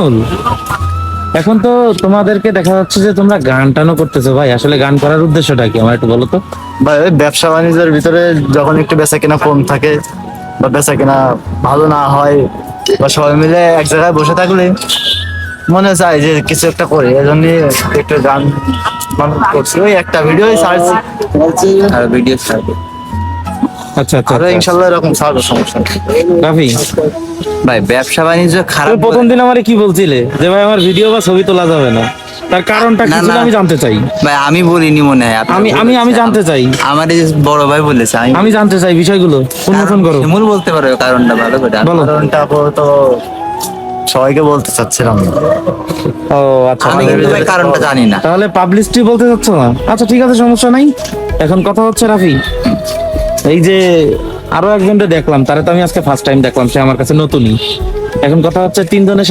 শিমুল, এখন তো তোমাদেরকে দেখা যাচ্ছে যে তোমরা গান টানও করতেছো ভাই, আসলে গান করার উদ্দেশ্যটা কি আমার একটু বলো তো। ভাই ওই ব্যবসা বাণিজ্যের ভিতরে যখন একটু বেচা কিনা কম থাকে বা বেচা কিনা ভালো না হয় বা সবাই মিলে এক জায়গায় বসে থাকলে মনে চায় যে কিছু একটা করি, এজন্য একটু গান করছি। ওই একটা ভিডিও ছাড়ছি আর ভিডিও ছাড়বো, আচ্ছা আচ্ছা আরো আচ্ছা। ইনশাল্লাহ এরকম ছাড়বো, সমস্যা নেই। রাফি, ভাই ব্যবসা বাণিজ্য খারাপ তুমি প্রথম দিন আমারে কি বলছিলে যে ভাই আমার ভিডিও বা ছবি তোলা যাবে না, তার কারণটা কি না, ছিল না। আমি জানতে চাই। ভাই আমি বলিনি মনে হয়, আপনি আমি জানতে চাই, আমার এই যে বড় ভাই বলেছে, আমি জানতে চাই বিষয়গুলো উন্মোচন করো। শিমুল বলতে পারো কারণটা ভালো করে। বলো। কারণটা আপাতত সবাইকে বলতে চাচ্ছিলাম না। ও আচ্ছা, আমি কিন্তু ভাই কারণটা জানি না। তাহলে পাবলিসিটি বলতে চাচ্ছ না? আচ্ছা ঠিক আছে, সমস্যা নাই। এখন কথা হচ্ছে রাফি, এই যে আরো একজনকে দেখলাম, তারে তো আমি আজকে ফার্স্ট টাইম দেখলাম, সে আমার কাছে নতুনই। এখন কথা হচ্ছে তিনজনের সাথে